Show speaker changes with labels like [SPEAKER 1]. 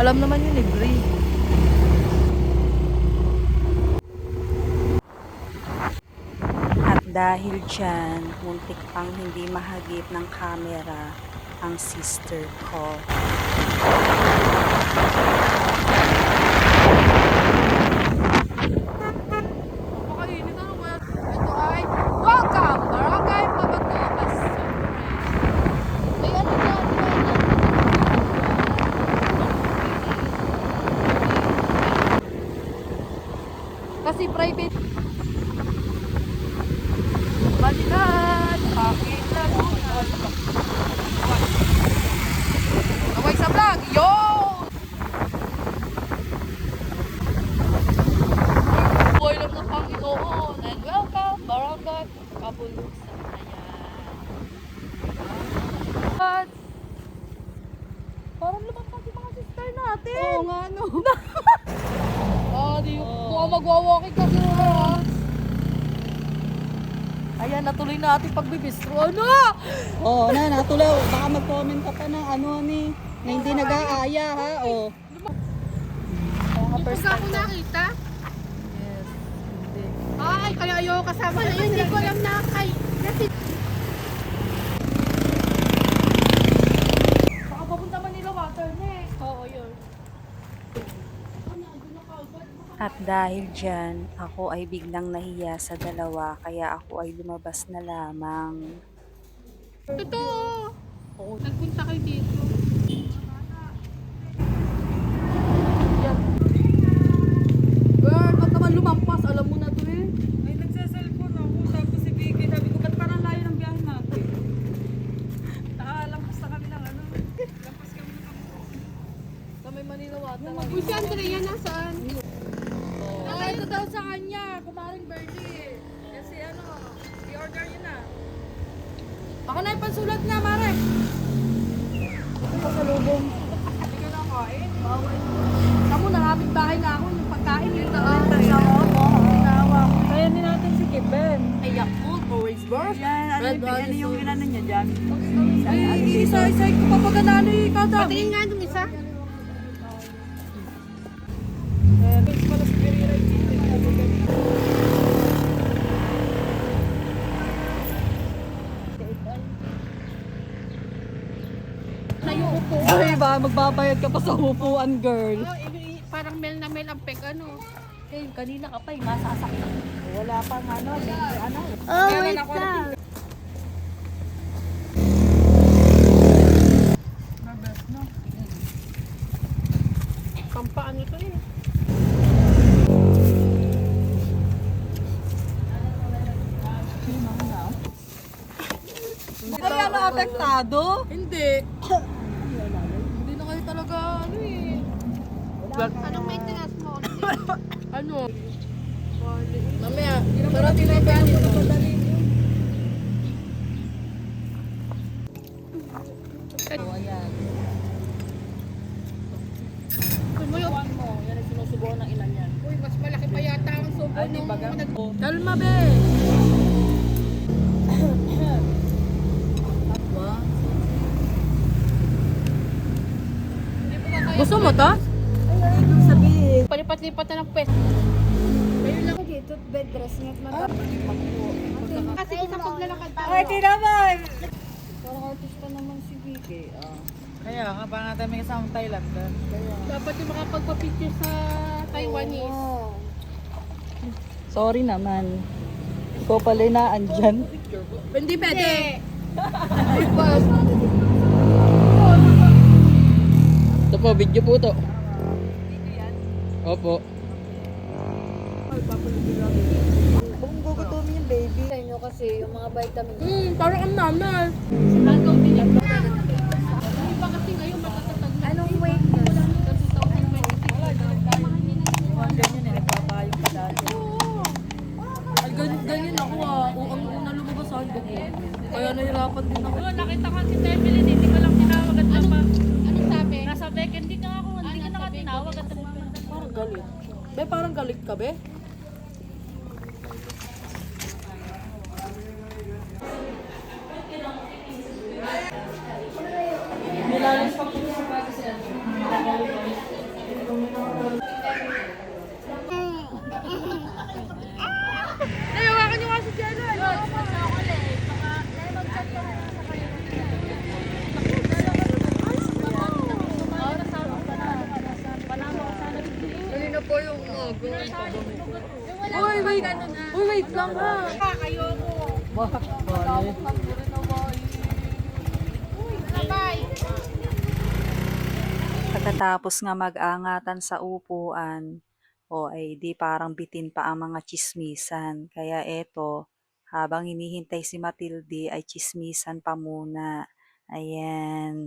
[SPEAKER 1] Alam naman yun, libre.
[SPEAKER 2] At dahil dyan, muntik pang hindi mahagip ng camera ang sister ko.
[SPEAKER 1] Napakainit, ano ba? Ito ay welcome! Barangay Mabatukas. Ay, ano yan? Kasi private. Balikan! Bakit na muna? Away sa vlog! Yo! Boy lang ng Panginoon and welcome Barangay Kabulusan. Ayan. Parang lumampas yung mga sister natin. Oo nga no. Di ko magwa-walking kasi ha. Ayan, natuloy na ating pagbibistro. Ano?
[SPEAKER 3] Oo, natulaw. Baka mag-comment ka pa ng na hindi nag-aaya ha. Oo.
[SPEAKER 4] Pagka ako nakita,
[SPEAKER 1] Yes. Hindi.
[SPEAKER 4] ay, kaya ayoko kasama. Hindi ko alam na kay...
[SPEAKER 1] Baka papunta Manila water na eh.
[SPEAKER 4] Oo, yun.
[SPEAKER 2] At dahil dyan, ako ay biglang nahiya sa dalawa kaya ako ay lumabas na lamang.
[SPEAKER 4] Totoo. Oo. Nagpunta kayo dito.
[SPEAKER 1] Girl, ba't naman lumampas? Alam mo na to eh.
[SPEAKER 3] Ay, nagsasalpon ako. Tapos si Vicky, sabi ko, ba't parang layo ng biyahe natin? Nakalampas na kami ng lampas kami ng
[SPEAKER 1] Sa may Manila water.
[SPEAKER 4] Uy, si Andrea nasaan?
[SPEAKER 1] Ito daw sa kanya, kumaring Bernie. Kasi ano, i-order niya na. Baka na yung pansulat na, Mare. Ito pa sa lubong. Hindi ka na kain. Bawal. Kamu, naraming bahay nga ako yung pagkain. Yung daan.
[SPEAKER 3] Kaya din natin si Kiben.
[SPEAKER 1] Ay, Yakult, Orange Burst.
[SPEAKER 3] Yan, ano yung inano niya dyan?
[SPEAKER 1] Ay, isa-isa ko papaganano yung kadam.
[SPEAKER 4] Patingin nga nung isa.
[SPEAKER 3] Thanks pala si Perira.
[SPEAKER 4] Nayuupo.
[SPEAKER 3] Ay ba, magbabayad ka pa sa upuan, girl.
[SPEAKER 4] Oh, parang mel na mel ang pek, ano.
[SPEAKER 1] Eh, kanina ka pa, masasaktan.
[SPEAKER 3] Wala pang ano.
[SPEAKER 4] Oh, wait na. Pampaan ito eh.
[SPEAKER 3] Kaya na-apektado?
[SPEAKER 1] Hindi. Hindi na kayo talaga, ano eh.
[SPEAKER 4] Anong maintenance mo?
[SPEAKER 1] Ano? Mamaya, parating na yung ganin mo.
[SPEAKER 4] Sumuyo.
[SPEAKER 3] Yan ang sinusubuan ng ilan yan.
[SPEAKER 4] Uy, mas malaki pa yata ang subo nung
[SPEAKER 1] Kalma, be. Gusto mo to?
[SPEAKER 3] Ibig sabihin.
[SPEAKER 4] palipat-lipat na ng pwesto. Ayun lang.
[SPEAKER 3] Dito, bed rest nga
[SPEAKER 4] Kasi isang paglalakad tayo.
[SPEAKER 3] Ay, di naman! Parang artista naman si Vicky.
[SPEAKER 5] Kaya nga, parang natin may kasamang Thailand doon.
[SPEAKER 4] Dapat yung makapagpa-picture sa Taiwanese.
[SPEAKER 3] Sorry naman. Ikaw pala na andyan.
[SPEAKER 1] Hindi pwede.
[SPEAKER 5] Ito po, video po to. Opo.
[SPEAKER 3] Kung gugutumin yung baby.
[SPEAKER 1] Sa inyo kasi yung mga vitamin.
[SPEAKER 4] Parang ang naman. Sinagaw din yan. Hindi pa kasi ngayon matatatag na.
[SPEAKER 1] Anong weight mo?
[SPEAKER 3] Ganyan eh, nagpapayong ka dati.
[SPEAKER 1] Ay, ganyan ako ah. Ang una lumabas sa akin dugo. Kaya nahirapan din ako.
[SPEAKER 4] Nakita ko si Temelin, hindi ko lang tinawag at anong sabi? Nasa back, hindi ka nga tinawag at
[SPEAKER 1] Parang galit. Be, parang galit ka, be?
[SPEAKER 3] Nilalas pa ko sa pagkakas yan.
[SPEAKER 1] Uy, wait. Uy, wait lang ha.
[SPEAKER 2] Pagkatapos nga mag-angatan sa upuan, o ay di parang bitin pa ang mga tsismisan. Kaya eto, habang hinihintay si Matilde ay tsismisan pa muna. Ayan.